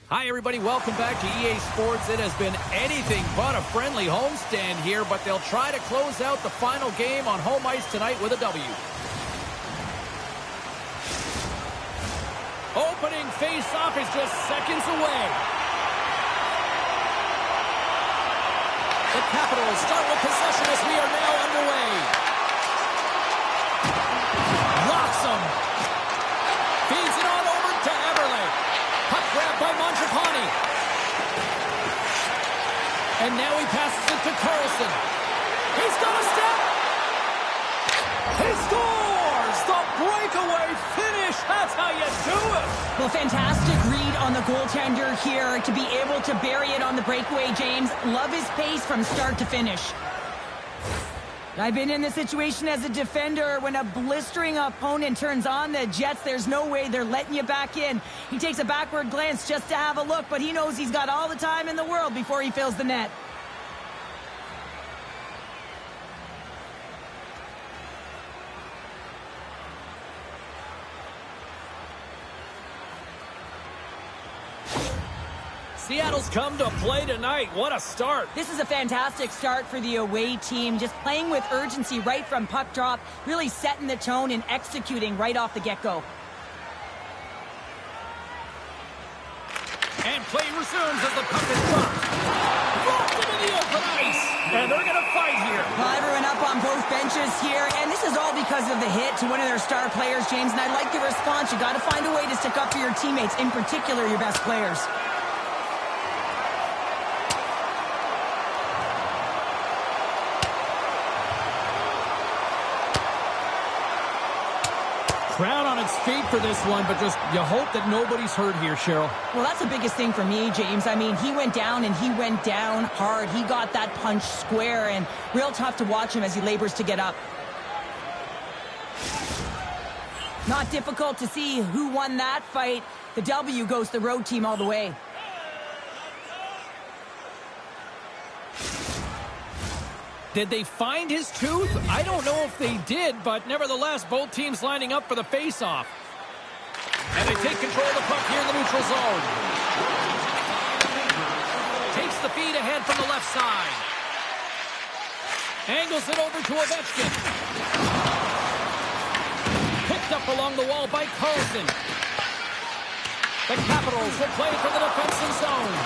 Hi, everybody. Welcome back to EA Sports. It has been anything but a friendly homestand here, but they'll try to close out the final game on home ice tonight with a W. Opening face-off is just seconds away. The Capitals start with possession as we are now underway. Locks them. Feeds it on over to Everly. Puck grab by MacConnell. And now he passes it to Carlson. He's got a step. He scores! The breakaway finish. That's how you do it. Well, fantastic read on the goaltender here to be able to bury it on the breakaway, James. Love his pace from start to finish. I've been in this situation as a defender. When a blistering opponent turns on the Jets, there's no way they're letting you back in. He takes a backward glance just to have a look, but he knows he's got all the time in the world before he fills the net. Seattle's come to play tonight. What a start. This is a fantastic start for the away team. Just playing with urgency right from puck drop, really setting the tone and executing right off the get-go. And play resumes as the puck is dropped. Dropped into the open ice. And they're going to fight here. Well, everyone up on both benches here, and this is all because of the hit to one of their star players, James, and I like the response. You got to find a way to stick up for your teammates, in particular your best players. Crowd on its feet for this one, but just you hope that nobody's hurt here, Cheryl. Well, that's the biggest thing for me, James. I mean, he went down, and he went down hard. He got that punch square, and real tough to watch him as he labors to get up. Not difficult to see who won that fight. The W goes to the road team all the way. Did they find his tooth? I don't know if they did, but nevertheless, both teams lining up for the face-off. And they take control of the puck here in the neutral zone. Takes the feed ahead from the left side. Angles it over to Ovechkin. Picked up along the wall by Carlson. The Capitals will play for the defensive zone.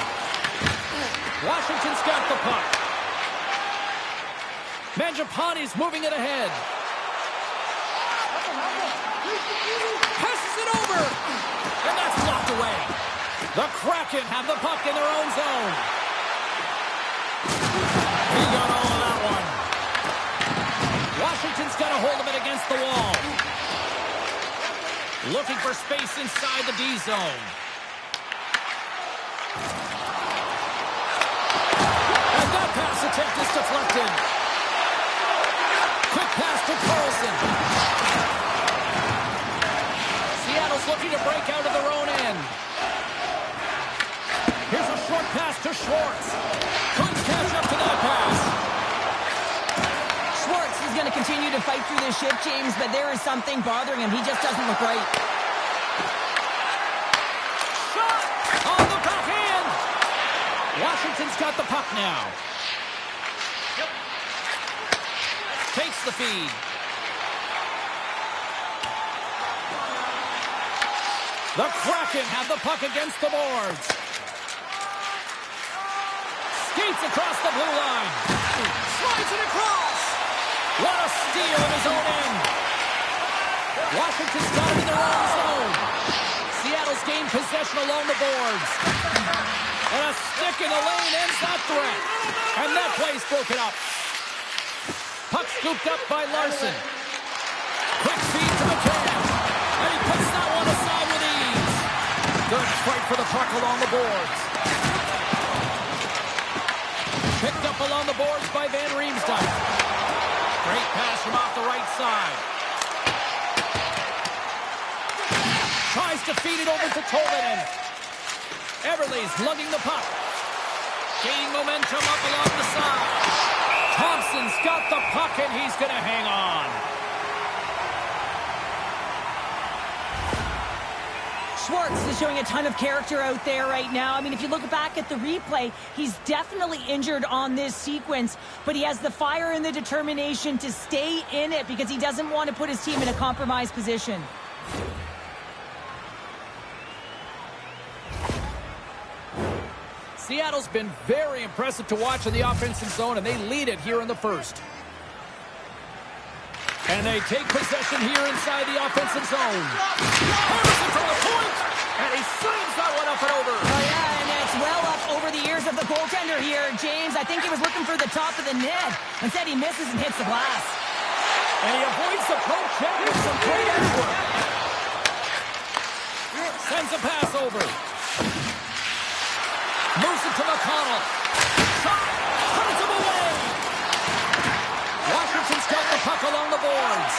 Washington's got the puck. Mangiapane's moving it ahead. Passes it over. And that's blocked away. The Kraken have the puck in their own zone. He got all of that one. Washington's got a hold of it against the wall. Looking for space inside the D zone. And that pass attempt is deflected. Quick pass to Carlson. Seattle's looking to break out of their own end. Here's a short pass to Schwartz. Couldn't catch up to that pass. Schwartz is going to continue to fight through this ship, James, but there is something bothering him. He just doesn't look right. Shot on the backhand. Washington's got the puck now. Takes the feed. The Kraken have the puck against the boards. Skates across the blue line. Slides it across. What a steal in his own end. Washington's got it in their own zone. Seattle's gained possession along the boards. And a stick in the lane ends that threat. And that play's broken up. Puck scooped up by Larson. Quick feed to McCann. And he puts that one aside with ease. Good fight for the puck along the boards. Picked up along the boards by Van Riemsdyk. Great pass from off the right side. Tries to feed it over to Tolvanen. Everly's lugging the puck. Gaining momentum up along the side. Thompson's got the puck, and he's going to hang on. Schwartz is showing a ton of character out there right now. I mean, if you look back at the replay, he's definitely injured on this sequence, but he has the fire and the determination to stay in it because he doesn't want to put his team in a compromised position. Seattle's been very impressive to watch in the offensive zone, and they lead it here in the first. And they take possession here inside the offensive zone. Harrison from the point, and he slams that one up and over. Oh, yeah, and it's well up over the ears of the goaltender here, James. I think he was looking for the top of the net. Instead, he misses and hits the glass. And he avoids the poke check with some great edge work. Sends a pass over. Moves it to MacConnell. Shot! Turns him away! Washington's got the puck along the boards.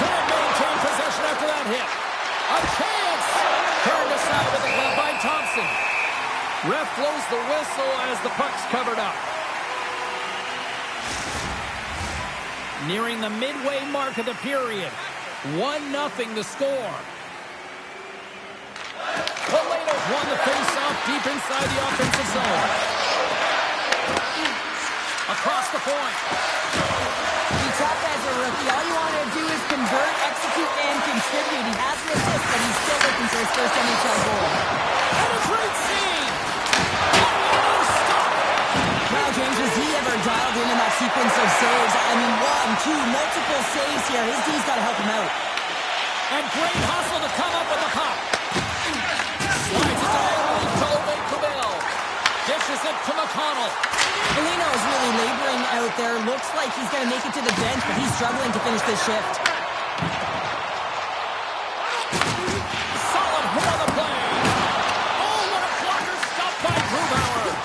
Can't maintain possession after that hit. A chance! Turned aside with a glove by Thompson. Ref blows the whistle as the puck's covered up. Nearing the midway mark of the period. 1-0 the score. Poleto's won the face-off deep inside the offensive zone. Across the point. He's tough as a rookie. All you want to do is convert, execute, and contribute. He has an assist, but he's still looking for his first NHL goal. And a great scene! Now, James, was he ever dialed in that sequence of saves? I mean, 1, 2, multiple saves here. His D's got to help him out. And great hustle to come up with the puck. Slides it diagonally to O'Reilly. Dishes it to MacConnell. Foligno is really laboring out there. Looks like he's going to make it to the bench, but he's struggling to finish this shift. Solid hit on the play. Oh, what a blocker stopped by Grubauer.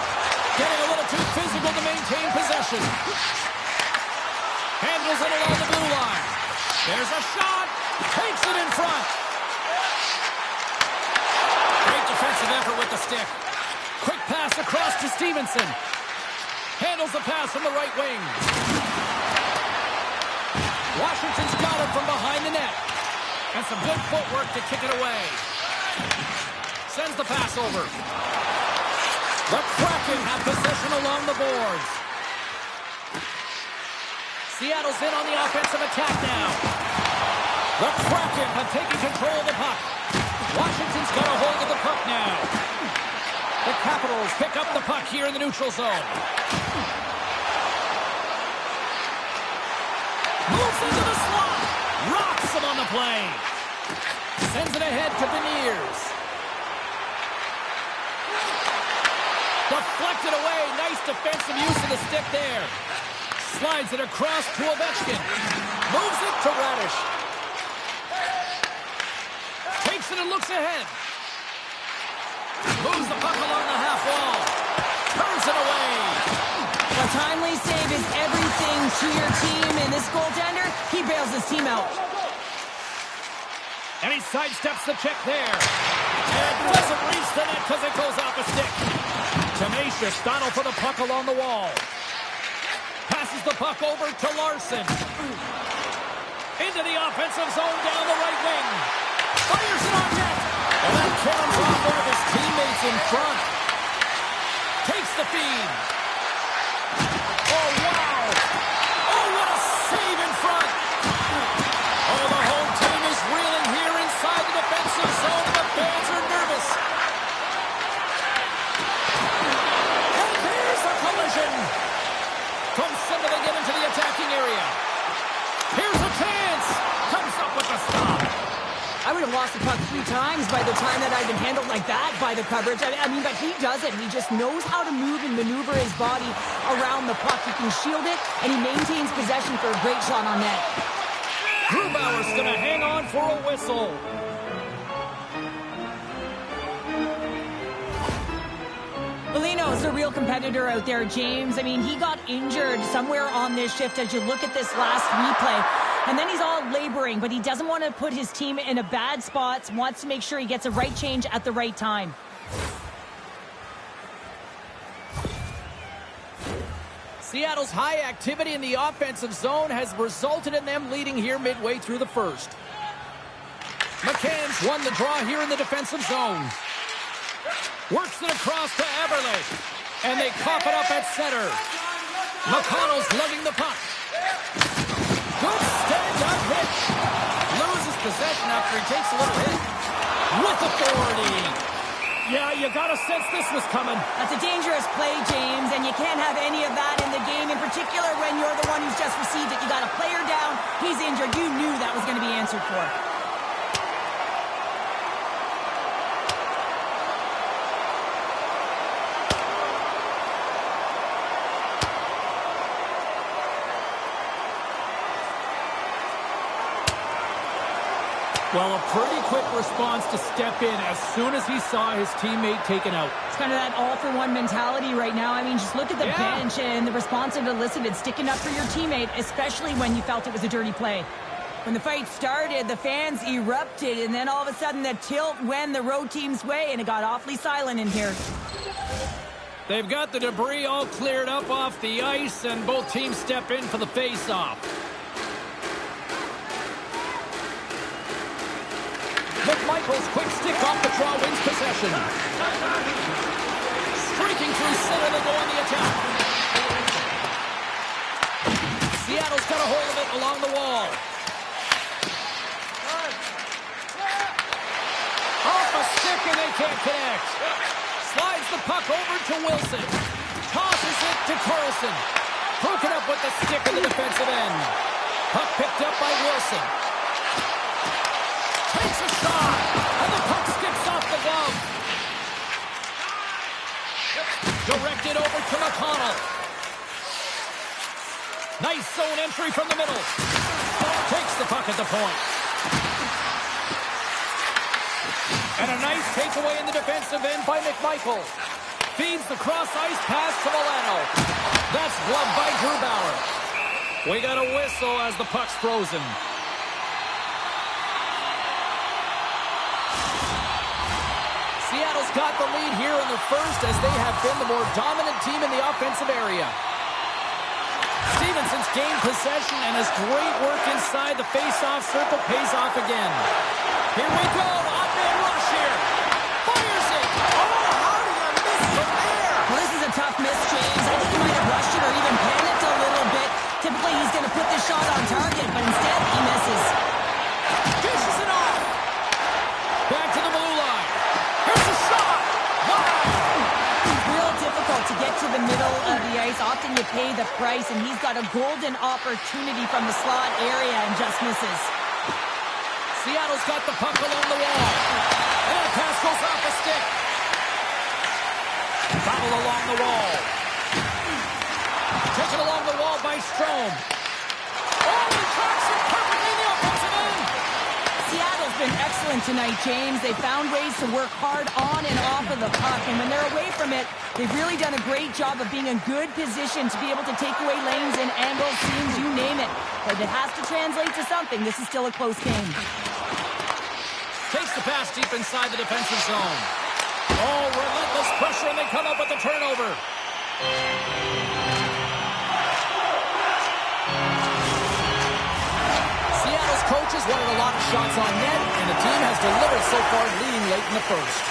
Getting a little too physical to maintain possession. Handles it along the blue line. There's a shot. Takes it in front. Great defensive effort with the stick. Quick pass across to Stevenson. Handles the pass from the right wing. Washington's got it from behind the net. And some good footwork to kick it away. Sends the pass over. The Kraken have possession along the boards. Seattle's in on the offensive attack now. The Kraken have taken control of the puck. Washington's got a hold of the puck now. The Capitals pick up the puck here in the neutral zone. Moves into the slot. Rocks him on the play. Sends it ahead to Beniers. Deflected away. Nice defensive use of the stick there. Slides it across to Ovechkin. Moves it to Radish. Takes it and looks ahead. Moves the puck along the half wall. Turns it away. A timely save is everything to your team, and this goaltender, he bails his team out. And he sidesteps the check there. And doesn't reach the net because it goes off a stick. Tenacious battle for the puck along the wall. Passes the puck over to Larson. Into the offensive zone down the right wing. Fires it on net. And that comes off one of his teammates in front. Takes the feed. Oh, wow. Oh, what a save in front. Oh, the home team is reeling here inside the defensive zone. The fans are nervous. And there's the collision. From center they get into the attacking area. Here's a chance. Comes up with the stop. I would have lost the puck 3 times by the time that I'd been handled like that by the coverage. I mean, but he does it. He just knows how to move and maneuver his body around the puck. He can shield it, and he maintains possession for a great shot on net. Grubauer's going to hang on for a whistle. Foligno is a real competitor out there, James. I mean, he got injured somewhere on this shift as you look at this last replay. And then he's all laboring, but he doesn't want to put his team in a bad spot, wants to make sure he gets a right change at the right time. Seattle's high activity in the offensive zone has resulted in them leading here midway through the first. McCann's won the draw here in the defensive zone. Works it across to Eberle. And they cough it up at center. MacConnell's lugging the puck. Good stand-up hit. Loses possession after he takes a little hit. With authority. Yeah, you got to sense this was coming. That's a dangerous play, James, and you can't have any of that in the game, in particular when you're the one who's just received it. You got a player down, he's injured. You knew that was going to be answered for. Well, a pretty quick response to step in as soon as he saw his teammate taken out. It's kind of that all-for-one mentality right now. I mean, just look at the bench and the response it elicited, sticking up for your teammate, especially when you felt it was a dirty play. When the fight started, the fans erupted, and then all of a sudden the tilt went the road team's way, and it got awfully silent in here. They've got the debris all cleared up off the ice, and both teams step in for the face-off. McMichael's quick stick off the draw wins possession. Streaking through center, they go on the attack. Seattle's got a hold of it along the wall. Off a stick and they can't connect. Slides the puck over to Wilson. Tosses it to Carlson. Broken up with the stick in the defensive end. Puck picked up by Wilson. Takes a shot, and the puck skips off the glove. Directed over to MacConnell. Nice zone entry from the middle. Takes the puck at the point. And a nice takeaway in the defensive end by McMichael. Feeds the cross-ice pass to Milano. That's gloved by Grubauer. We got a whistle as the puck's frozen. Seattle's got the lead here in the first as they have been the more dominant team in the offensive area. Stevenson's gained possession and his great work inside the face-off circle pays off again. Here we go, odd-man rush here. Fires it! Oh, how do you miss from there? Well, this is a tough miss, James. I think he might have rushed it or even panicked a little bit. Typically, he's going to put this shot on target, but instead, he misses. Dishes it off! Back to the blue line. Here's a shot! Wow! Real difficult to get to the middle of the ice. Often you pay the price, and he's got a golden opportunity from the slot area and just misses. Seattle's got the puck along the wall. And a pass goes off a stick. Battle along the wall. Taken along the wall by Strome. Oh, he tracks it perfectly in the offensive end. Seattle's been excellent tonight, James. They found ways to work hard on and off of the puck, and when they're away from it, they've really done a great job of being in good position to be able to take away lanes and angles, seams, you name it. But it has to translate to something. This is still a close game. Takes the pass deep inside the defensive zone. Oh, relentless pressure, and they come up with the turnover. Seattle's coaches wanted a lot of shots on net, and the team has delivered so far, leading late in the first.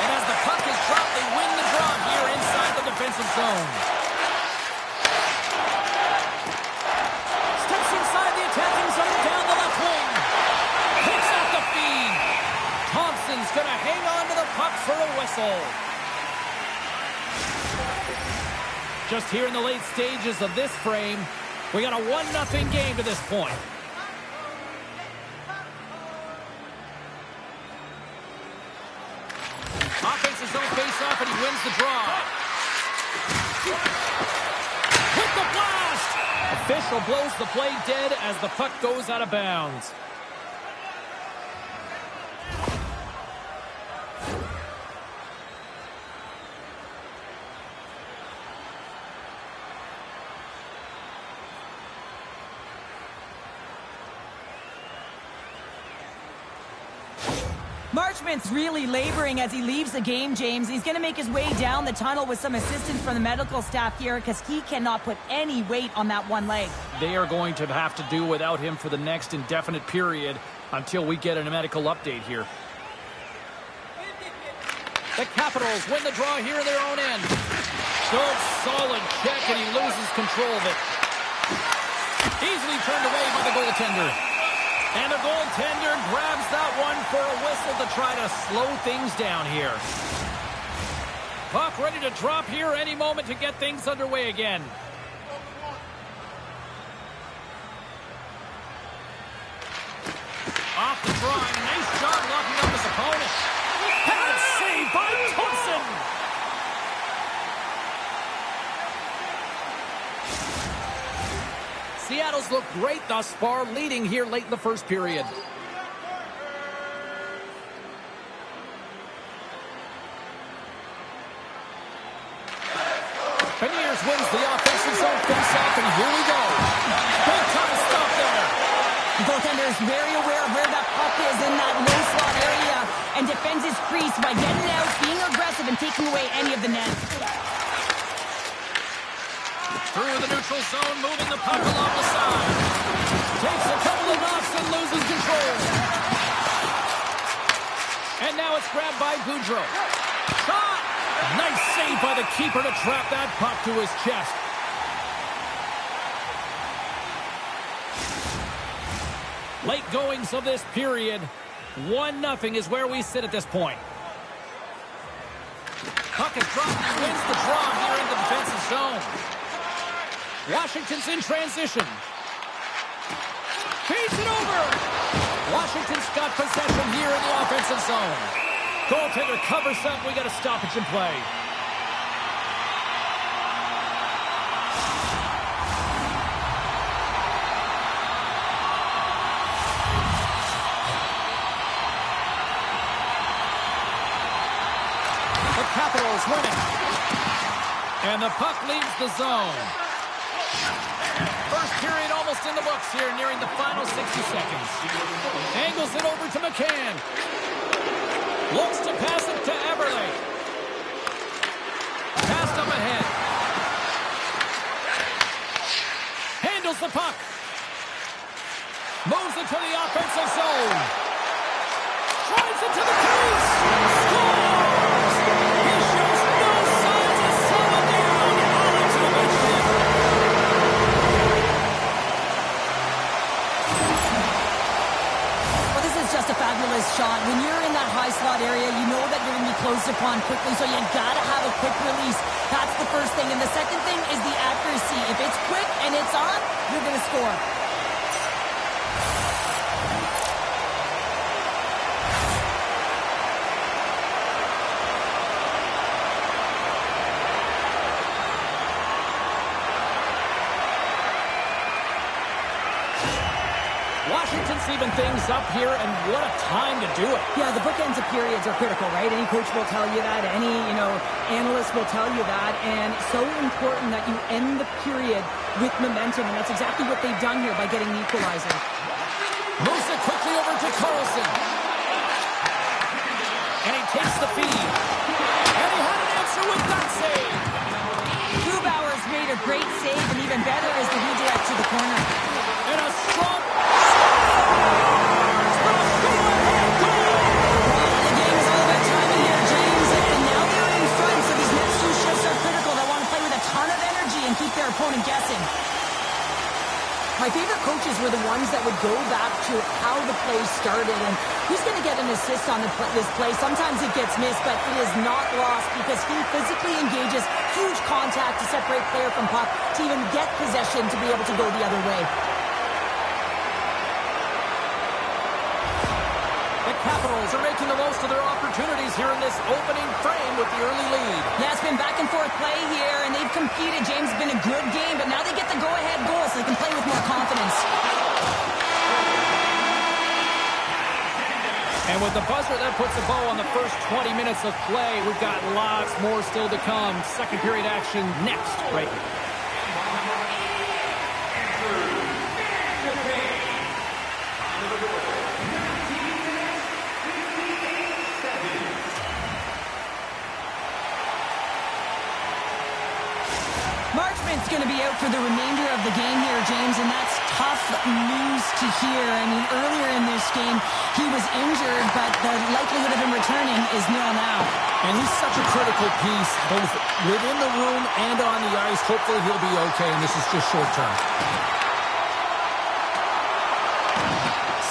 And as the puck is dropped, they win the draw here inside the defensive zone. Steps inside the attacking zone down the left wing. Picks out the feed. Thompson's going to hang on to the puck for a whistle. Just here in the late stages of this frame, we got a 1-0 game to this point. Offensive zone face-off, and he wins the draw. With the blast! Official blows the play dead as the puck goes out of bounds. Marchment's really laboring as he leaves the game, James. He's going to make his way down the tunnel with some assistance from the medical staff here because he cannot put any weight on that one leg. They are going to have to do without him for the next indefinite period until we get a medical update here. The Capitals win the draw here in their own end. Good, solid check, and he loses control of it. Easily turned away by the goaltender. And the goaltender grabs that one for a whistle to try to slow things down here. Puck ready to drop here any moment to get things underway again. Off the draw, nice job locking up his opponent. And saved by Thompson. Seattle's looked great thus far, leading here late in the first period. Beniers wins the offensive zone face-off, and here we go. Big time stop there. The goaltender is very aware of where that puck is in that low slot area and defends his crease by getting out, being aggressive, and taking away any of the net. Through the neutral zone, moving the puck along the side. Takes a couple of knocks and loses control. And now it's grabbed by Goudreau. Shot! Nice save by the keeper to trap that puck to his chest. Late goings of this period. 1-0 is where we sit at this point. Puck is dropped and wins the draw here in the defensive zone. Washington's in transition. Feeds it over. Washington's got possession here in the offensive zone. Goaltender covers up. We got a stoppage in play. The Capitals win it. And the puck leaves the zone. First period almost in the books here, nearing the final 60 seconds. Angles it over to McCann. Looks to pass it to Eberle. Passed up ahead. Handles the puck. Moves it to the offensive zone. Drives it to the crease. Scores! He shows no signs of slowing down. Alex Ovechkin. Just a fabulous shot. When you're in that high slot area, you know that you're going to be closed upon quickly, so you gotta have a quick release. That's the first thing. And the second thing is the accuracy. If it's quick and it's on, you're going to score. Washington's even things up here, and what a time to do it. Yeah, the bookends of periods are critical, right? Any coach will tell you that. Any, analyst will tell you that. And so important that you end the period with momentum, and that's exactly what they've done here by getting the equalizer. Moves it quickly over to Carlson. And he takes the feed. And he had an answer with that save. Grubauer's made a great save, and even better is the redirect to the corner. And a strong... Keep their opponent guessing. My favorite coaches were the ones that would go back to how the play started and who's going to get an assist on this play. Sometimes it gets missed, but it is not lost because he physically engages huge contact to separate player from puck to even get possession to be able to go the other way. The Capitals are making the most of their opportunities here in this opening frame with the early lead. Yeah, it's been back and forth play here, and they've competed. James, it's been a good game, but now they get the go-ahead goal so they can play with more confidence. And with the buzzer, that puts a bow on the first 20 minutes of play. We've got lots more still to come. Second period action next, right here. for the remainder of the game here, James, and that's tough news to hear. I mean, earlier in this game, he was injured, but the likelihood of him returning is nil now. And he's such a critical piece, both within the room and on the ice. Hopefully he'll be okay, and this is just short term.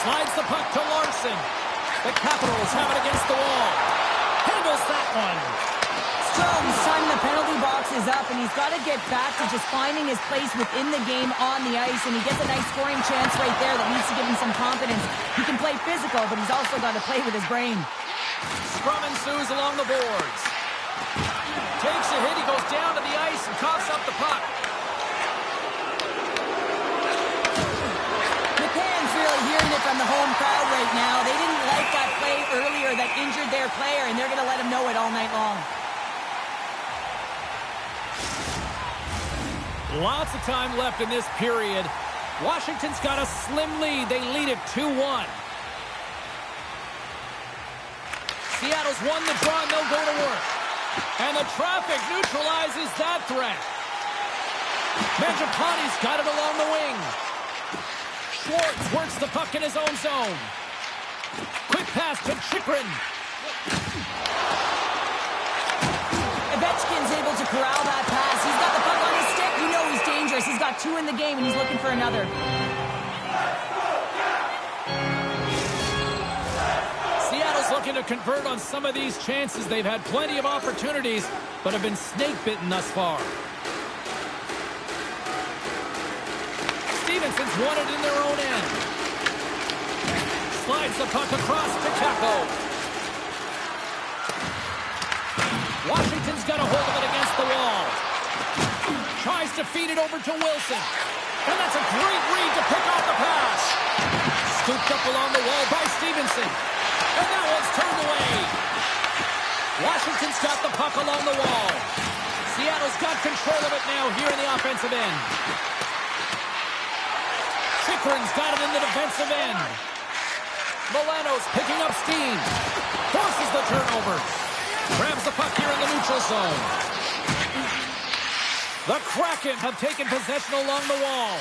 Slides the puck to Larson. The Capitals have it against the wall. Handles that one. Strome's time in the penalty box is up, and he's got to get back to just finding his place within the game on the ice, and he gets a nice scoring chance right there that needs to give him some confidence. He can play physical, but he's also got to play with his brain. Scrum ensues along the boards. Takes a hit, he goes down to the ice and coughs up the puck. McCann's really hearing it from the home crowd right now. They didn't like that play earlier that injured their player, and they're going to let him know it all night long. Lots of time left in this period. Washington's got a slim lead. They lead it 2-1. Seattle's won the draw, and they'll go to work. And the traffic neutralizes that threat. Mangiapane's got it along the wing. Schwartz works the puck in his own zone. Quick pass to Chychrun. Ovechkin's able to corral that pass. He's got the puck on his stick. You know he's dangerous. He's got 2 in the game, and he's looking for another. Seattle's looking to convert on some of these chances. They've had plenty of opportunities, but have been snake-bitten thus far. Stevenson's won it in their own end. Slides the puck across to Kakko. Washington's got a hold of it against the wall. Tries to feed it over to Wilson. And that's a great read to pick off the pass. Scooped up along the wall by Stevenson. And that one's turned away. Washington's got the puck along the wall. Seattle's got control of it now here in the offensive end. Chychrun's got it in the defensive end. Milano's picking up steam. Forces the turnover. Grabs the puck here in the neutral zone. The Kraken have taken possession along the wall.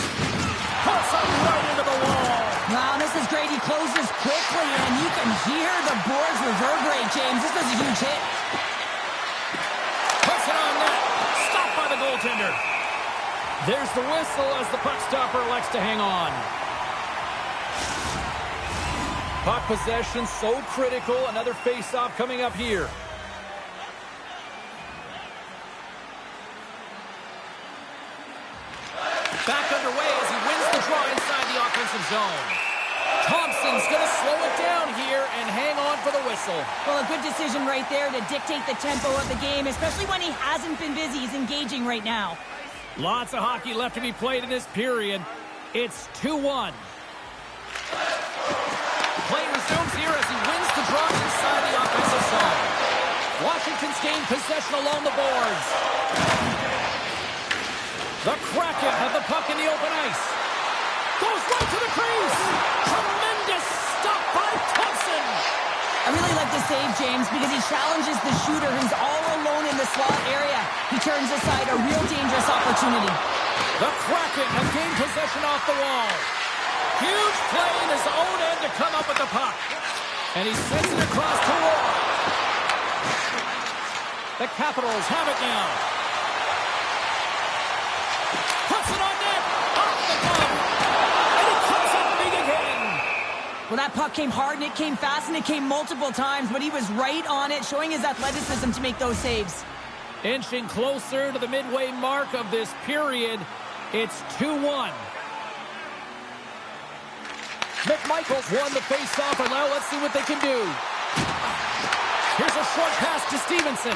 Puts up right into the wall. Wow, this is great. He closes quickly, and you can hear the boards reverberate, James. This was a huge hit. Puts it on net. Stopped by the goaltender. There's the whistle as the puck stopper elects to hang on. Puck possession so critical. Another face-off coming up here. Back underway as he wins the draw inside the offensive zone. Thompson's going to slow it down here and hang on for the whistle. Well, a good decision right there to dictate the tempo of the game, especially when he hasn't been busy. He's engaging right now. Lots of hockey left to be played in this period. It's 2-1. Play resumes here as he wins the draw inside the offensive zone. Washington's gained possession along the boards. The Kraken have the puck in the open ice. Goes right to the crease. Tremendous stop by Thompson. I really like the save, James, because he challenges the shooter who's all alone in the slot area. He turns aside a real dangerous opportunity. The Kraken have gained possession off the wall. Huge play in his own end to come up with the puck. And he sends it across to Ward. The Capitals have it now. Puts it on net. Off the glove. And it comes up big again. Well, that puck came hard, and it came fast, and it came multiple times, but he was right on it, showing his athleticism to make those saves. Inching closer to the midway mark of this period. It's 2-1. McMichael's won the face-off, and now let's see what they can do. Here's a short pass to Stevenson.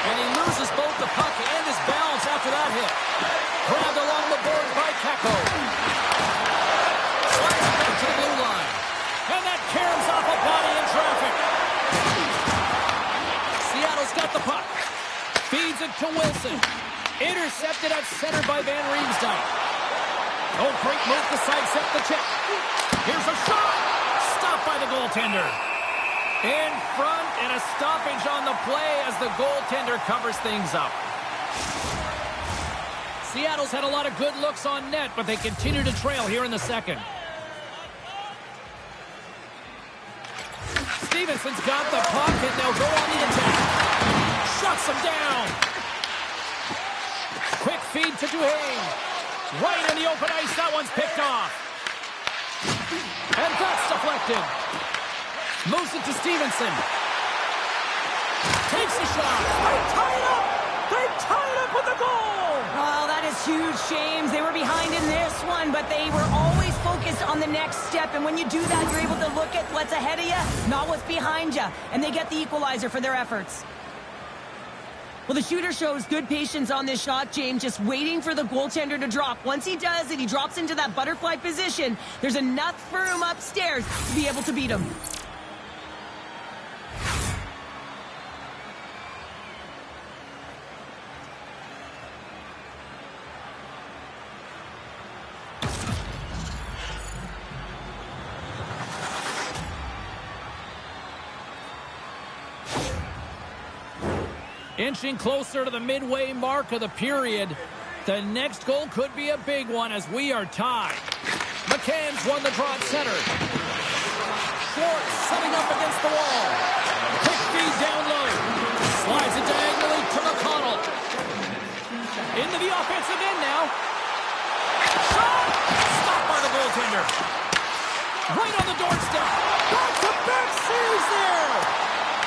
And he loses both the puck and his balance after that hit. Grabbed along the board by Kakko. Slides it back to the blue line. And that caroms off a body in traffic. Seattle's got the puck. Feeds it to Wilson. Intercepted at center by Van Riemsdyk. Oh, great move to sidestep the check. Here's a shot. Stopped by the goaltender. In front, and a stoppage on the play as the goaltender covers things up. Seattle's had a lot of good looks on net, but they continue to trail here in the second. Stevenson's got the puck, and they'll go on the attack. Shuts him down. Quick feed to Duhane. Right in the open ice, that one's picked off. And that's deflected. Moves it to Stevenson. Takes a shot. They tie it up. They tie it up with the goal. Oh, that is huge, James. They were behind in this one, but they were always focused on the next step. And when you do that, you're able to look at what's ahead of you, not what's behind you. And they get the equalizer for their efforts. Well, the shooter shows good patience on this shot, James, just waiting for the goaltender to drop. Once he does it, he drops into that butterfly position. There's enough room upstairs to be able to beat him. Inching closer to the midway mark of the period. The next goal could be a big one as we are tied. McCann's won the draw at center. Schwartz setting up against the wall. Quick feed down low. Slides it diagonally to MacConnell. Into the offensive end now. Shot! Stopped by the goaltender. Right on the doorstep. Back-to-back series there.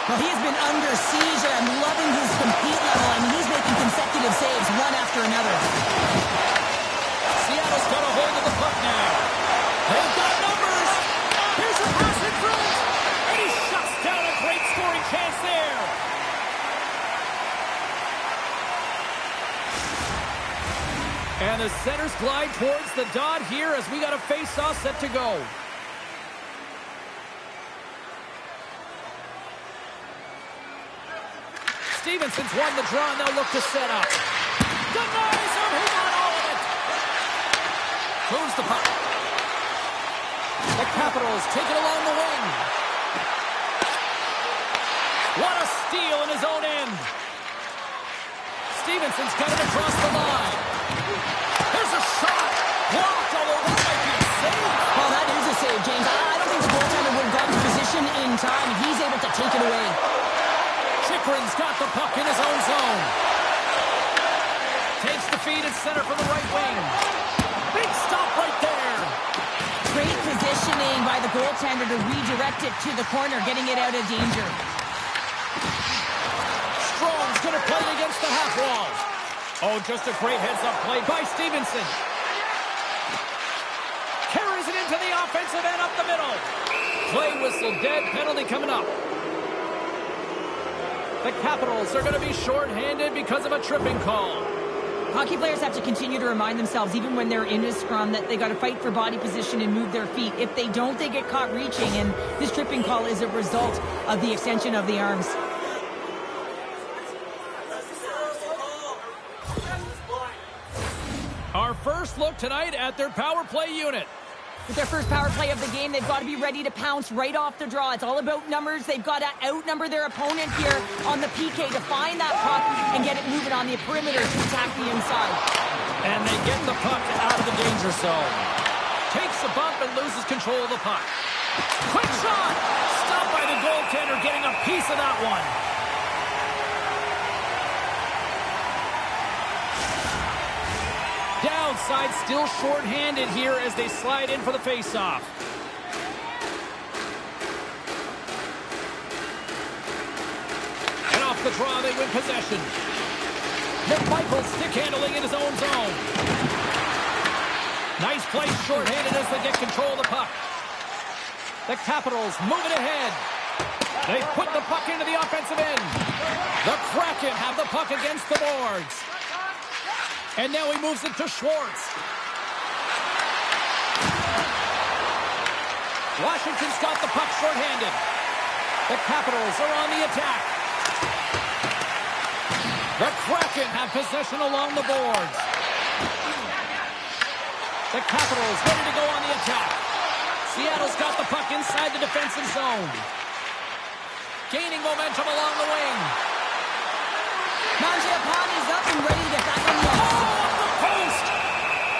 Well, he has been under siege, and I'm loving his compete level. I mean, he's making consecutive saves one after another. Seattle's got a hold of the puck now. They've got numbers. Here's a pass in front. And he shuts down a great scoring chance there. And the centers glide towards the dot here as we got a face-off set to go. Stevenson's won the draw, and they'll look to set up. Denies him, he got all of it. Moves the puck. The Capitals take it along the wing. What a steal in his own end. Stevenson's got it across the line. Here's a shot. Blocked, although that might be a save. Oh, that is a save, James. I don't think the goaltender would have gotten the position in time. He's able to take it away. Chikrin's got the puck in his own zone. Takes the feed at center for the right wing. Big stop right there. Great positioning by the goaltender to redirect it to the corner, getting it out of danger. Strong's going to play it against the half wall. Oh, just a great heads-up play by Stevenson. Carries it into the offensive end up the middle. Play whistle dead, penalty coming up. The Capitals are going to be shorthanded because of a tripping call. Hockey players have to continue to remind themselves, even when they're in a scrum, that they got to fight for body position and move their feet. If they don't, they get caught reaching, and this tripping call is a result of the extension of the arms. Our first look tonight at their power play unit. With their first power play of the game, they've got to be ready to pounce right off the draw. It's all about numbers. They've got to outnumber their opponent here on the PK to find that puck and get it moving on the perimeter to attack the inside. And they get the puck out of the danger zone. Takes a bump and loses control of the puck. Quick shot! Stopped by the goaltender, getting a piece of that one. Downside still short-handed here as they slide in for the face-off. And off the draw, they win possession. McMichael stick handling in his own zone. Nice play short-handed as they get control of the puck. The Capitals moving ahead. They put the puck into the offensive end. The Kraken have the puck against the boards. And now he moves it to Schwartz. Washington's got the puck short-handed. The Capitals are on the attack. The Kraken have possession along the boards. The Capitals ready to go on the attack. Seattle's got the puck inside the defensive zone. gaining momentum along the wing. Mangiapane's up and ready to get back on the ice. Oh, off the post!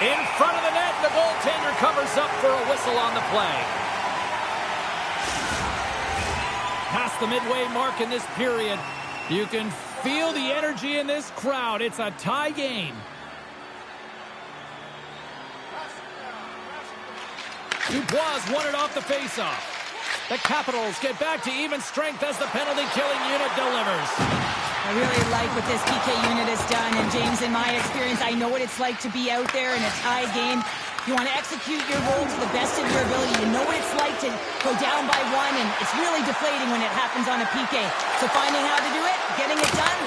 In front of the net, the goaltender covers up for a whistle on the play. Past the midway mark in this period, you can feel the energy in this crowd. It's a tie game. Dubois won it off the faceoff. The Capitals get back to even strength as the penalty-killing unit delivers. I really like what this PK unit has done. And James, in my experience, I know what it's like to be out there in a tie game. You want to execute your role to the best of your ability. You know what it's like to go down by one, and it's really deflating when it happens on a PK. So finding how to do it, getting it done,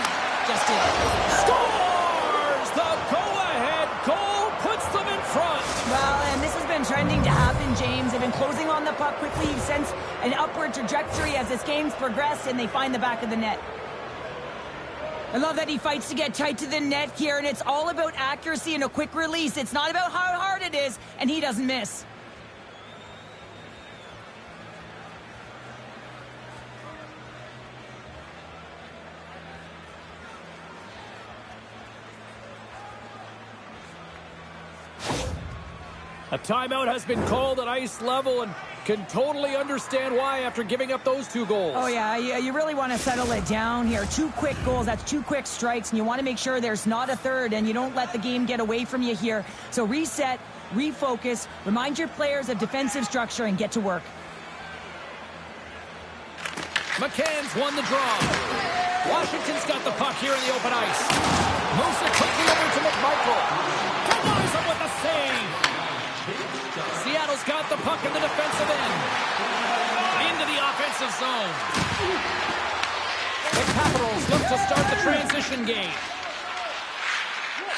just did it. Scores! The go-ahead goal puts them in front. Well, and this has been trending to happen, James. They've been closing on the puck quickly. You've sensed an upward trajectory as this game's progressed, and they find the back of the net. I love that he fights to get tight to the net here, and it's all about accuracy and a quick release. It's not about how hard it is, and he doesn't miss. A timeout has been called at ice level, and can totally understand why after giving up those 2 goals. Oh, yeah, you really want to settle it down here. 2 quick goals, that's 2 quick strikes, and you want to make sure there's not a third, and you don't let the game get away from you here. So reset, refocus, remind your players of defensive structure, and get to work. McCann's won the draw. Washington's got the puck here in the open ice. Moves it quickly over to McMichael. Denies him with the save. Seattle's got the puck in the defensive end. Into the offensive zone. The Capitals look to start the transition game.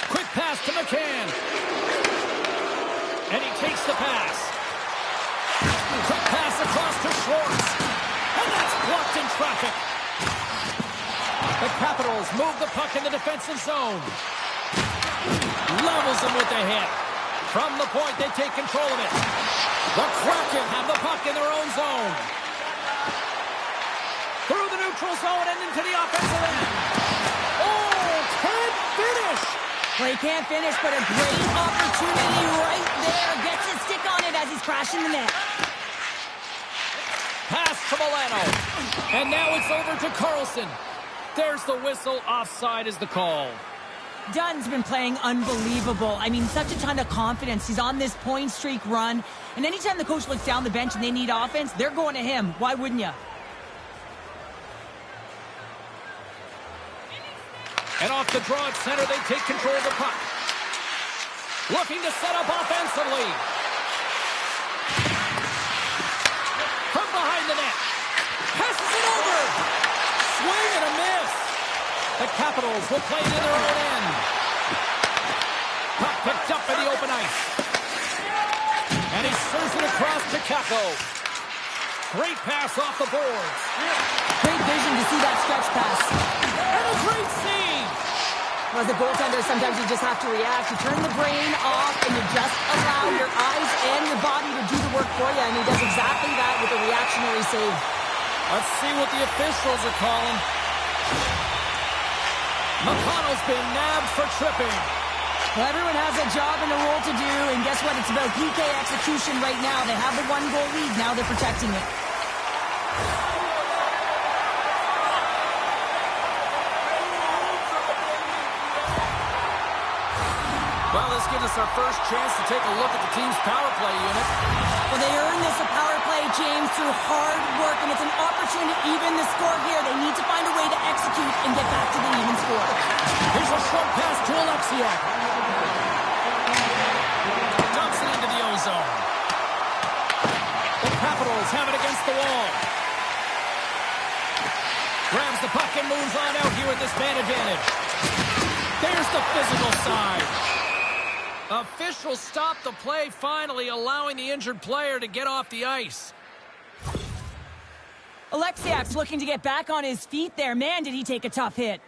Quick pass to McCann. And he takes the pass. Quick pass across to Schwartz. And that's blocked in traffic. The Capitals move the puck in the defensive zone. Levels him with the hit. From the point, they take control of it. The Kraken have the puck in their own zone. Through the neutral zone and into the offensive end. Oh, can't finish. Well, he can't finish, but a great opportunity right there. Gets his stick on it as he's crashing the net. Pass to Milano. And now it's over to Carlson. There's the whistle. Offside is the call. Dunn's been playing unbelievable. I mean, such a ton of confidence. He's on this point streak run. And anytime the coach looks down the bench and they need offense, they're going to him. Why wouldn't you? And off the draw at center, they take control of the puck. Looking to set up offensively. From behind the net. Passes it over. Swing and a miss. The Capitals will play it in their own end. Puck picked up in the open ice. And he serves it across to Kako. Great pass off the boards. Great vision to see that stretch pass. And a great save. Well, as a goaltender, sometimes you just have to react. You turn the brain off and you just allow your eyes and your body to do the work for you. And he does exactly that with a reactionary save. Let's see what the officials are calling. MacConnell's been nabbed for tripping. Well, everyone has a job and a role to do, and guess what? It's about PK execution right now. They have the 1-goal lead. Now they're protecting it. Well, this gives us our first chance to take a look at the team's power play unit. Well, they earned this a power play, James, through hard work, and it's an opportunity to even the score here. They need to find a way to execute and get back to the even score. Here's a short pass to Alexiak. Dumps it into the ozone. The Capitals have it against the wall. Grabs the puck and moves on out here with this man advantage. There's the physical side. Officials stop the play, finally allowing the injured player to get off the ice. Alexiak's looking to get back on his feet there. Man, did he take a tough hit.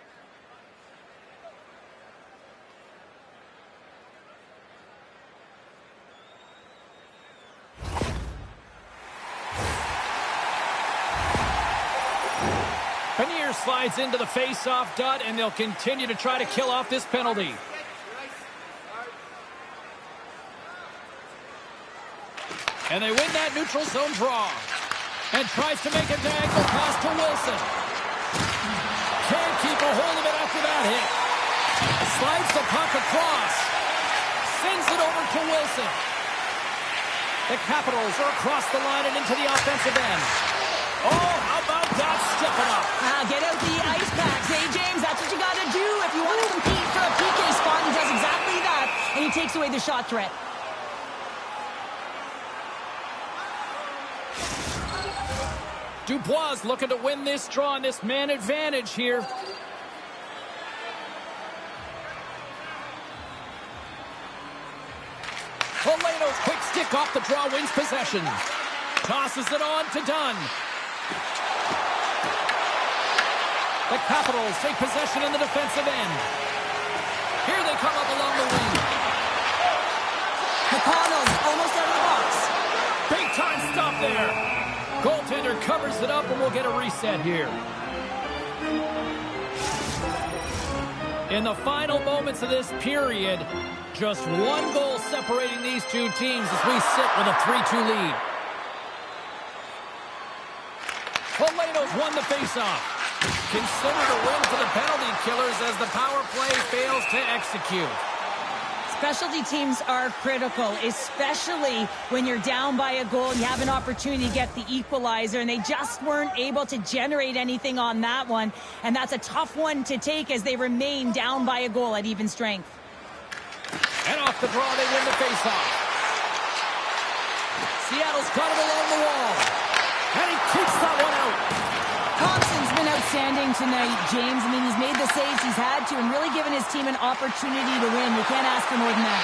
slides into the face-off dot, and they'll continue to try to kill off this penalty. And they win that neutral zone draw. And tries to make a diagonal pass to Wilson. Can't keep a hold of it after that hit. Slides the puck across. Sends it over to Wilson. The Capitals are across the line and into the offensive end. Oh, how about that stepping up? Get out the ice packs. Hey, James, that's what you got to do if you want to compete for a PK spot. He does exactly that, and he takes away the shot threat. Dubois looking to win this draw and this man advantage here. Polano's quick stick off the draw wins possession. Tosses it on to Dunn. The Capitals take possession in the defensive end. Here they come up along the wing. MacConnell's almost out of the box. Big time stop there. Goaltender covers it up, and we'll get a reset here. In the final moments of this period, just one goal separating these two teams as we sit with a 3-2 lead. Polano's won the faceoff. Considered a win for the penalty killers as the power play fails to execute. Specialty teams are critical, especially when you're down by a goal. You have an opportunity to get the equalizer, and they just weren't able to generate anything on that one. And that's a tough one to take as they remain down by a goal at even strength. And off the draw, they win the faceoff. Seattle's got it along the wall. And he keeps that one out. Thompson's been outstanding tonight, James. I mean, he's made the saves he's had to and really given his team an opportunity to win. You can't ask for more than that.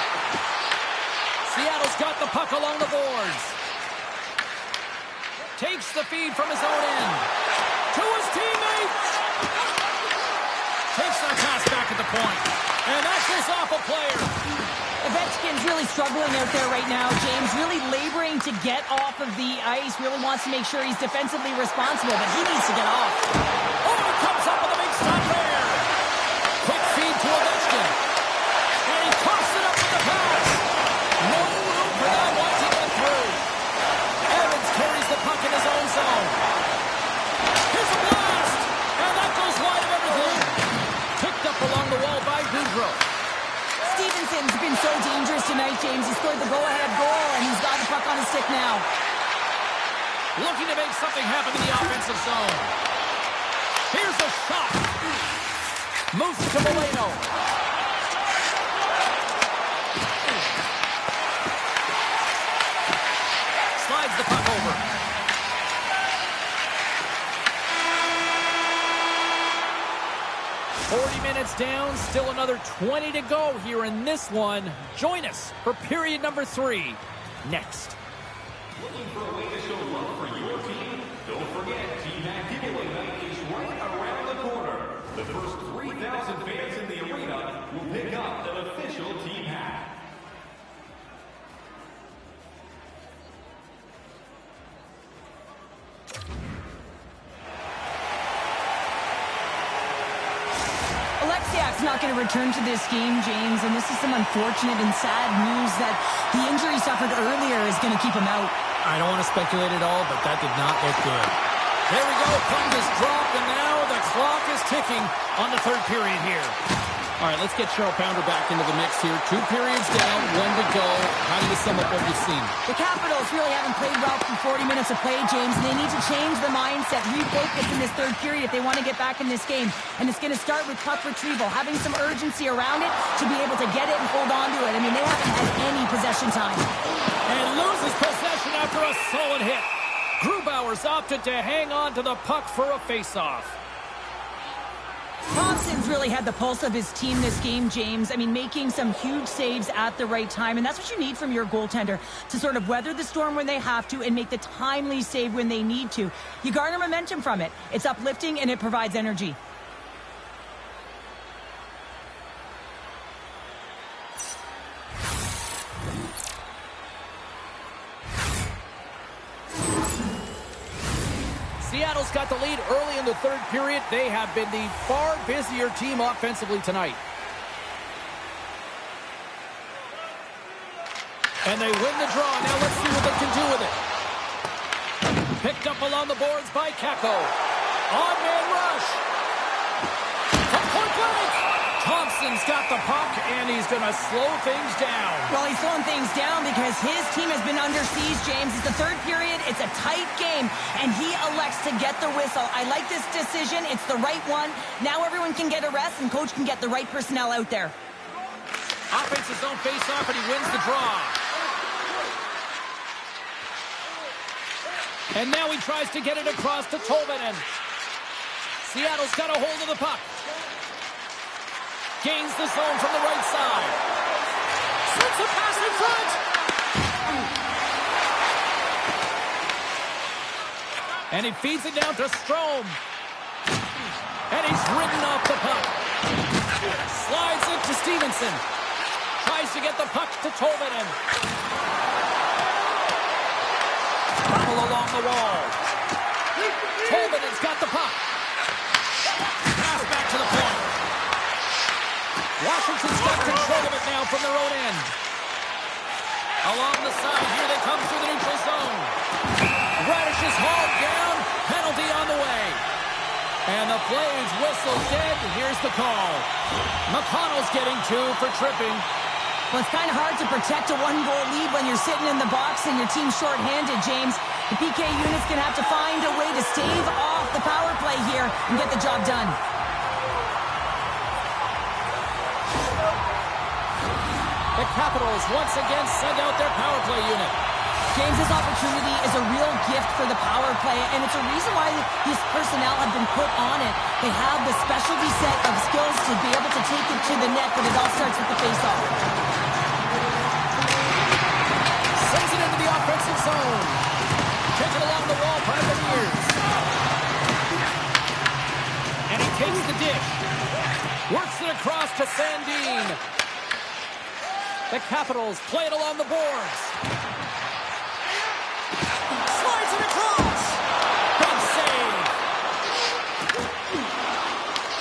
Seattle's got the puck along the boards. Takes the feed from his own end. To his teammates. Takes that pass back at the point. And that goes off a player. Ovechkin's really struggling out there right now, James. Really laboring to get off of the ice. Really wants to make sure he's defensively responsible, but he needs to get off. Oh, he comes up with a big stop there. Quick feed to Ovechkin. And he coughs it up with the pass. No room for that one to get through. Evans carries the puck in his own zone. Here's a blast. And that goes wide of everything. Picked up along the wall by Goudreau. Stevenson's been so dangerous tonight, James. He scored the go-ahead goal, and he's got the puck on his stick now. Looking to make something happen in the offensive zone. Here's a shot. Moves to Polano. Slides the puck over. Down, still another 20 to go here in this one. Join us for period number 3 next. Looking for a way to show love for your team? Don't forget, Team Mac Giveaway Night is right around the corner. The first 3,000 fans in the arena will pick up an official team hat. Not going to return to this game, James, and this is some unfortunate and sad news that the injury suffered earlier is going to keep him out. I don't want to speculate at all, but that did not look good. There we go. Puck is dropped, and now the clock is ticking on the third period here. All right, let's get Cheryl Pounder back into the mix here. 2 periods down, 1 to go. How do you sum up what you've seen? The Capitals really haven't played well for 40 minutes of play, James. They need to change the mindset, refocus in this third period if they want to get back in this game. And it's going to start with puck retrieval, having some urgency around it to be able to get it and hold on to it. I mean, they haven't had any possession time. And loses possession after a solid hit. Grubauer's opted to hang on to the puck for a face-off. Thompson's really had the pulse of his team this game, James. I mean, making some huge saves at the right time, and that's what you need from your goaltender, to sort of weather the storm when they have to and make the timely save when they need to. You garner momentum from it. It's uplifting, and it provides energy. Capitals got the lead early in the third period. They have been the far busier team offensively tonight. And they win the draw. Now let's see what they can do with it. Picked up along the boards by Kako. On-man rush. From point blank. Thompson's got the puck, and he's going to slow things down. Well, he's slowing things down because his team has been under siege, James. It's the third period. It's a tight game, and he elects to get the whistle. I like this decision. It's the right one. Now everyone can get a rest, and coach can get the right personnel out there. Offensive zone face-off, and he wins the draw. And now he tries to get it across to Tolvanen. Seattle's got a hold of the puck. Gains the zone from the right side. Slips a pass in front. And he feeds it down to Strome. And he's ridden off the puck. Slides it to Stevenson. Tries to get the puck to Tolvanen. Bobble along the wall. Tolvanen's got the puck. Pass back to the point. Washington's got control of it now from their own end. Along the side, here they come through the neutral zone. Radish is hauled down. Penalty on the way. And the play's whistle dead. Here's the call. MacConnell's getting 2 for tripping. Well, it's kind of hard to protect a one-goal lead when you're sitting in the box and your team's shorthanded, James. The PK unit's going to have to find a way to stave off the power play here and get the job done. The Capitals once again send out their power play unit. James, this opportunity is a real gift for the power play, and it's a reason why these personnel have been put on it. They have the specialty set of skills to be able to take it to the net, but it all starts with the face-off. Sends it into the offensive zone. Taken along the wall by Beniers. And he takes the dish. Works it across to Sandin. The Capitals play it along the boards. Slides it across. Big save.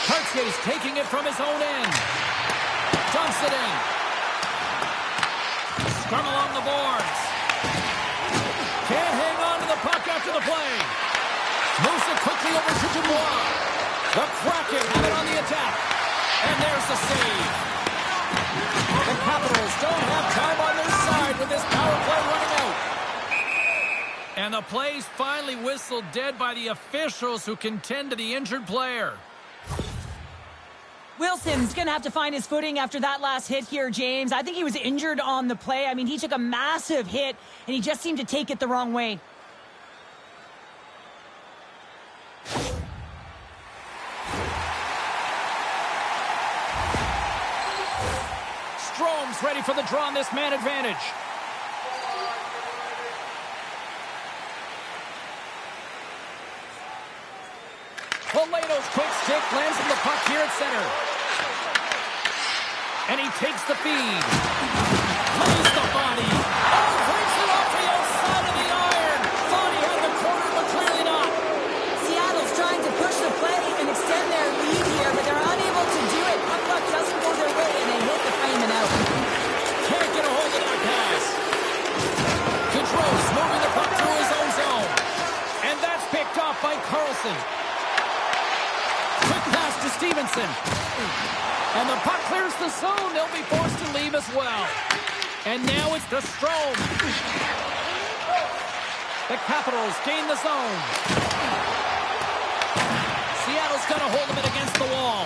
Cartier's taking it from his own end. Dumps it in. Scrum along the boards. Can't hang on to the puck after the play. Moves it quickly over to Dubois. The Kraken have it on the attack. And there's the save. The Capitals don't have time on their side with this power play running out. And the play's finally whistled dead by the officials who can tend to the injured player. Wilson's going to have to find his footing after that last hit here, James. I think he was injured on the play. I mean, he took a massive hit, and he just seemed to take it the wrong way. Strome's ready for the draw on this man advantage. Poleto's quick stick lands on the puck here at center. And he takes the feed. Lays the body. Oh, breaks it off the outside of the iron. Thought he had the corner, but clearly not. Seattle's trying to push the play and extend their lead here, but they're unable to do it. Puck doesn't go their way, and they hit the frame and out. Can't get a hold of that pass. Gaudreau's moving the puck through his own zone. And that's picked off by Carlson. Quick pass to Stevenson. And the puck clears the zone. They'll be forced to leave as well. And now it's to Strome. The Capitals gain the zone. Seattle's got a hold of it against the wall.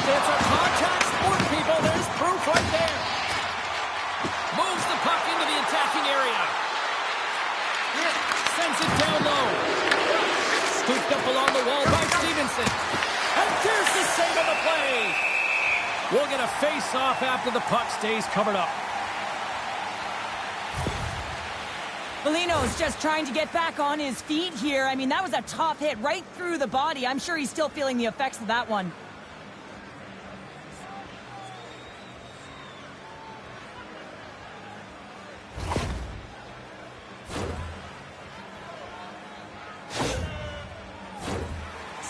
It's a contact sport, people. There's proof right there. Moves the puck into the attacking area. Sends it down low. Scooped up along the wall by Stevenson. And there's the save on the play. We'll get a face-off after the puck stays covered up. Molino's just trying to get back on his feet here. I mean, that was a tough hit right through the body. I'm sure he's still feeling the effects of that one.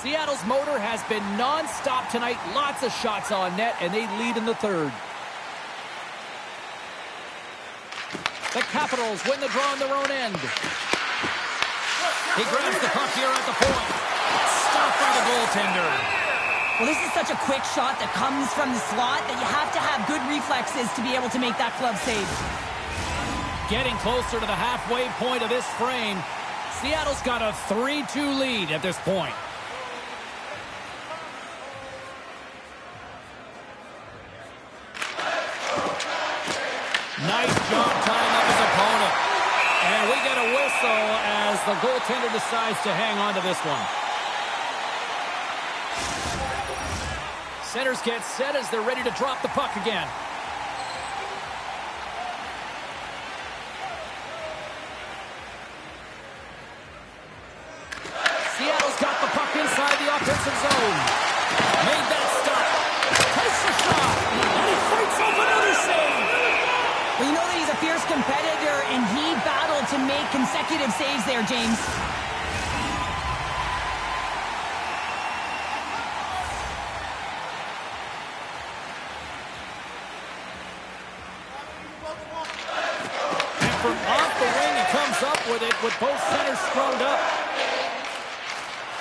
Seattle's motor has been non-stop tonight. Lots of shots on net, and they lead in the third. The Capitals win the draw on their own end. He grabs the puck here at the point. Stopped by the goaltender. Well, this is such a quick shot that comes from the slot that you have to have good reflexes to be able to make that glove save. Getting closer to the halfway point of this frame. Seattle's got a 3-2 lead at this point. Nice job tying up his opponent. And we get a whistle as the goaltender decides to hang on to this one. Centers get set as they're ready to drop the puck again. Seattle's got the puck inside the offensive zone. Made that stop. Takes the shot. And he fights off another save. Well, you know that he's a fierce competitor, and he battled to make consecutive saves there, James. And from off the wing, he comes up with it with both centers scrummed up.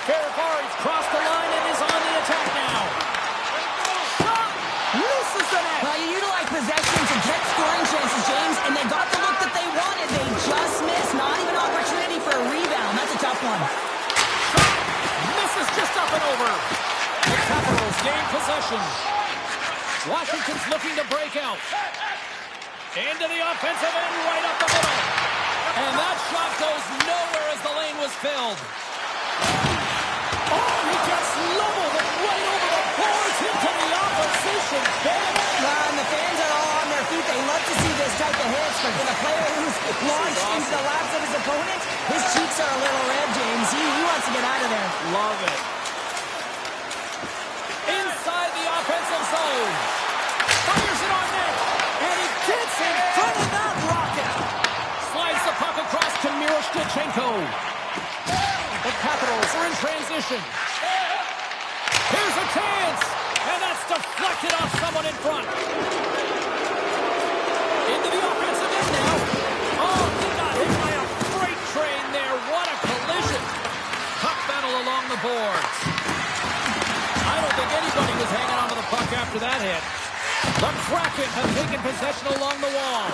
Ferrari's crossed the line and is on the attack now. Shot! Misses the net! Well, you utilize possession to get scoring chances, James, and they got the look that they wanted. They just missed. Not even an opportunity for a rebound. That's a tough one. Shot! Misses just up and over. The Capitals gain possession. Washington's looking to break out. Into the offensive end, right up the middle. And that shot goes nowhere as the lane was filled. Oh, he gets leveled and right over the boards into the opposition bench. And the fans are all on their feet. They love to see this type of hits, but for the player who's launched into the laps of his opponent, his cheeks are a little red, James. He wants to get out of there. Love it. Inside the offensive zone. Fires it on net. And he gets in front of that rocket. Slides the puck across to Miroshnichenko. The Capitals are in transition. Here's a chance. And that's deflected off someone in front. Into the offensive end now. Oh, he got hit by a freight train there. What a collision. Puck battle along the boards. I don't think anybody was hanging onto the puck after that hit. The Kraken have taken possession along the wall.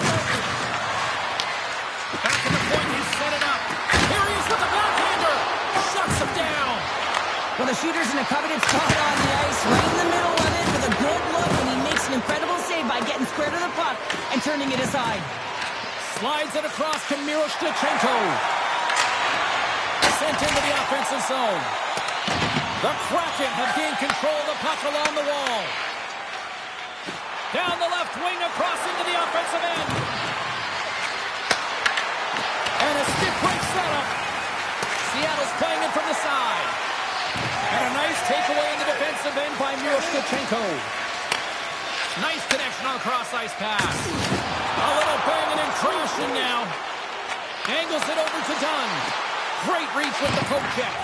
Back in the point, he's set it up. Here he is with the backhander. Shuts him down. Well, the shooter's in a coveted spot on the ice, right in the middle of it with a good look, and he makes an incredible save by getting square to the puck and turning it aside. Slides it across to Miroshnichenko. Sent into the offensive zone. The Kraken have gained control of the puck along the wall. Down the left wing across into the offensive end. And a stiff break setup. Seattle's playing it from the side. And a nice takeaway in the defensive end by Miroshnichenko. Nice connection on the cross-ice pass. A little banging and crashing now. Angles it over to Dunn. Great reach with the poke check.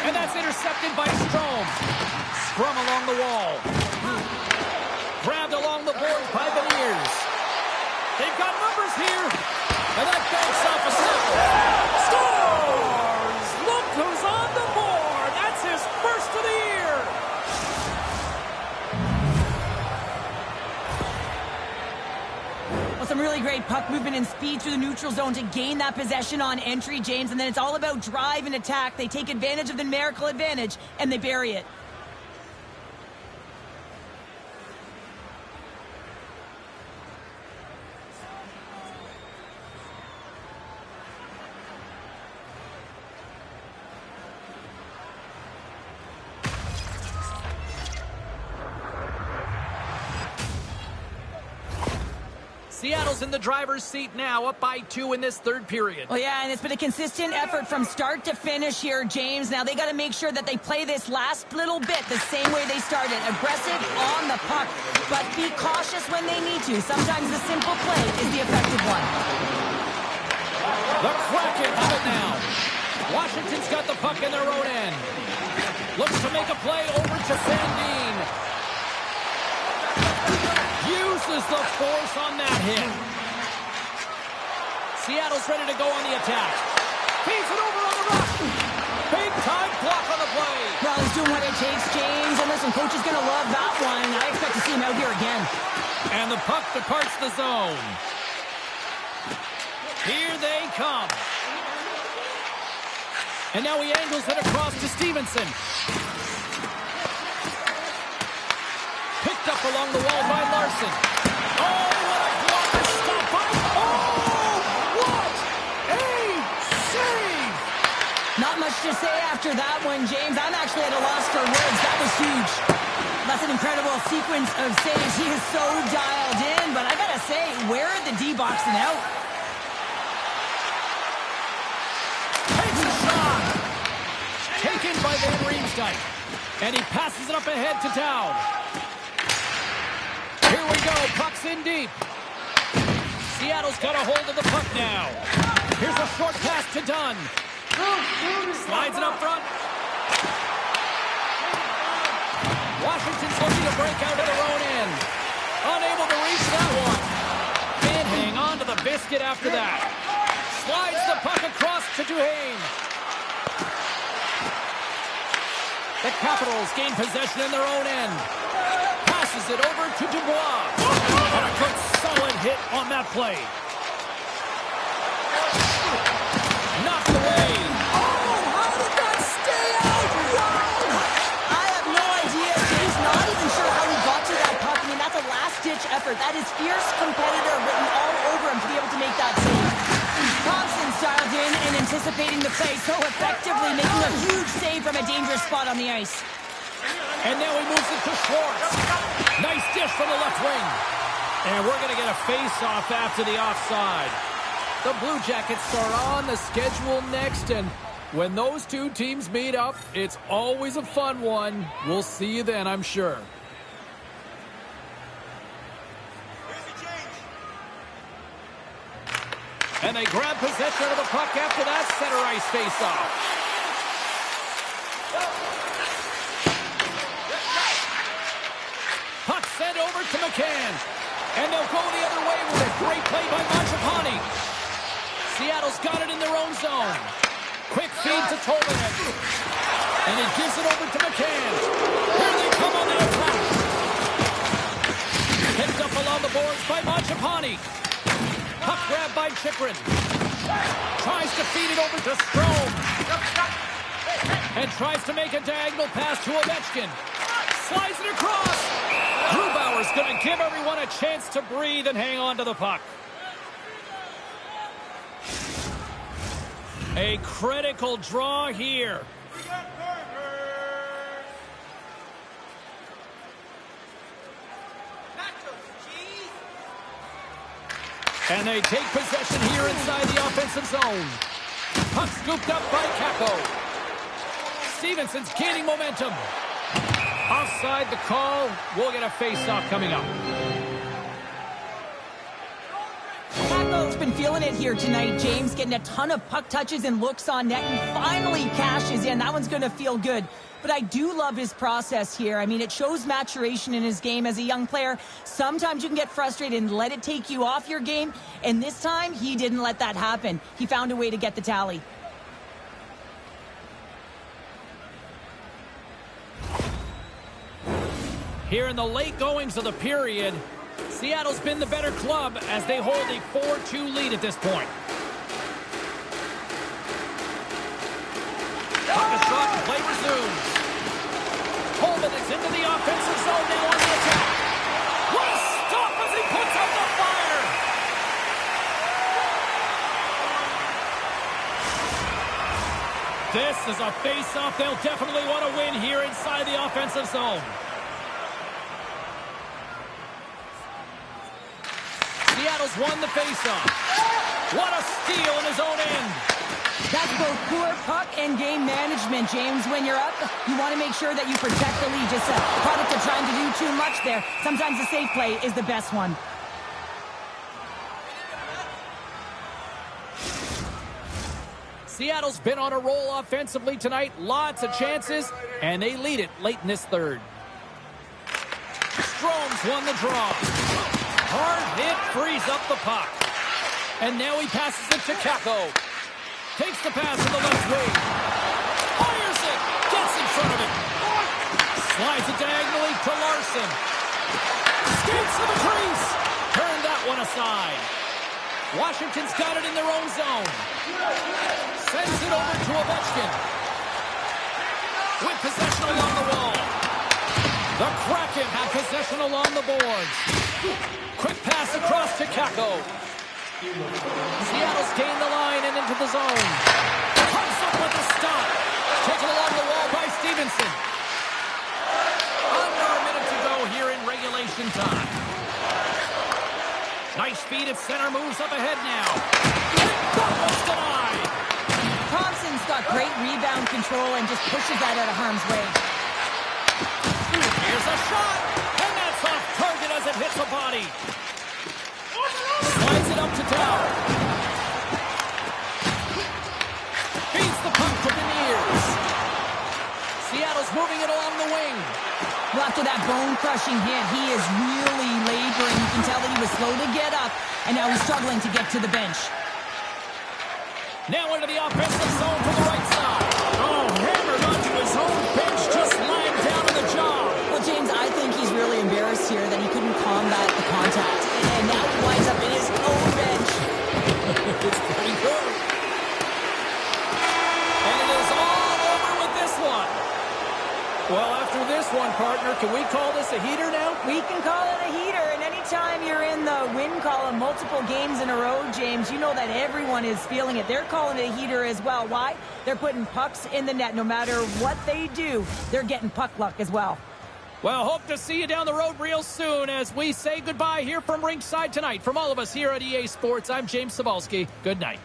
And that's intercepted by Strome. Scrum along the wall. Grabbed along the boards by Beniers. They've got numbers here. And that banks off a slip. Scores! Look who's on the board. That's his first of the year. Well, some really great puck movement and speed through the neutral zone to gain that possession on entry, James. And then it's all about drive and attack. They take advantage of the numerical advantage, and they bury it. Seattle's in the driver's seat now, up by 2 in this third period. Well, yeah, and it's been a consistent effort from start to finish here, James. Now they got to make sure that they play this last little bit the same way they started. Aggressive on the puck, but be cautious when they need to. Sometimes the simple play is the effective one. The Kraken have it now. Washington's got the puck in their own end. Looks to make a play over to Sandin. Uses the force on that hit. Seattle's ready to go on the attack. Feeds it over on the rush. Big time block on the play. Well, he's doing what it takes, James. And listen, coach is going to love that one. I expect to see him out here again. And the puck departs the zone. Here they come. And now he angles it across to Stevenson. Picked up along the wall by Larson. Oh, what a block to stop by. Oh, what a save. Not much to say after that one, James. I'm actually at a loss for words. That was huge. That's an incredible sequence of saves. He is so dialed in, but I gotta say, where are the D-boxing out? Takes a shot. Taken by Van Riemsdyk. And he passes it up ahead to Dowd. Here we go. Puck's in deep. Seattle's got a hold of the puck now. Here's a short pass to Dunn. Slides it up front. Washington's looking to break out of their own end. Unable to reach that one. Can't hang on to the biscuit after that. Slides the puck across to Duhaime. The Capitals gain possession in their own end. Passes it over to Dubois. And a good solid hit on that play. Knocked away. Oh, how did that stay out? Wow! I have no idea. James not even sure how he got to that puck. I mean, that's a last-ditch effort. That is fierce competitor written all over him to be able to make that save. Thompson styled in and anticipating the play so effectively, making a huge save from a dangerous spot on the ice. And now he moves it to Schwartz. Nice dish from the left wing. And we're going to get a face-off after the offside. The Blue Jackets are on the schedule next, and when those two teams meet up, it's always a fun one. We'll see you then, I'm sure. And they grab possession of the puck after that center ice face-off. Puck sent over to McCann. And they'll go the other way with a great play by Mangiapane. Seattle's got it in their own zone. Quick feed to Tolvanen. And he gives it over to McCann. Here they come on the attack. Picked up along the boards by Mangiapane. Puck grab by Chychrun. Tries to feed it over to Strome. And tries to make a diagonal pass to Ovechkin. Slides it across. Grubauer's going to give everyone a chance to breathe and hang on to the puck. A critical draw here. And they take possession here inside the offensive zone. Puck scooped up by Kakko. Stevenson's gaining momentum. Offside the call. We'll get a face-off coming up. Kakko's been feeling it here tonight, James. Getting a ton of puck touches and looks on net and finally cashes in. That one's going to feel good. But I do love his process here. I mean, it shows maturation in his game as a young player. Sometimes you can get frustrated and let it take you off your game. And this time, he didn't let that happen. He found a way to get the tally. Here in the late goings of the period, Seattle's been the better club as they hold a 4-2 lead at this point. Puck is shot and play resumes. Holman is into the offensive zone now on the attack. What a stop as he puts out the fire! This is a face-off they'll definitely want to win here inside the offensive zone. Seattle's won the face-off. What a steal in his own end. That's both poor puck and game management, James. When you're up, you want to make sure that you protect the lead. Just a product of trying to do too much there. Sometimes the safe play is the best one. Seattle's been on a roll offensively tonight. Lots of chances, and they lead it late in this third. Strome's won the draw. Hard hit frees up the puck. And now he passes it to Kakko. Takes the pass to the left wing. Fires it. Gets in front of it. Slides it diagonally to Larson. Skates to the crease. Turned that one aside. Washington's got it in their own zone. Sends it over to Ovechkin. With possession along the wall. The Kraken have possession along the boards. Quick pass across to Kakko. Seattle's gained the line and into the zone. Comes up with a stop. Taken along the wall by Stevenson. Under a minute to go here in regulation time. Nice feed at center, moves up ahead now. That was denied. Thompson's got great rebound control and just pushes that out of harm's way. Here's a shot, and that's off target as it hits a body. Slides it up to Dow. Feeds the puck to Beniers. Seattle's moving it along the wing. Well, after that bone-crushing hit, he is really laboring. You can tell that he was slow to get up, and now he's struggling to get to the bench. Now into the offensive zone to the right side. Oh, hammered onto his own bench, just lying down in the jaw. Well, James, I think he's really embarrassed here that he couldn't combat the contact. And now he winds up in his own bench. It's pretty good. And it is all over with this one. Well, after this one, partner, can we call this a heater now? We can call it a heater, and anytime you're in the win column multiple games in a row, James, you know that everyone is feeling it. They're calling it a heater as well. Why? They're putting pucks in the net. No matter what they do, they're getting puck luck as well. Well, hope to see you down the road real soon as we say goodbye here from ringside tonight. From all of us here at EA Sports, I'm James Cebulski. Good night.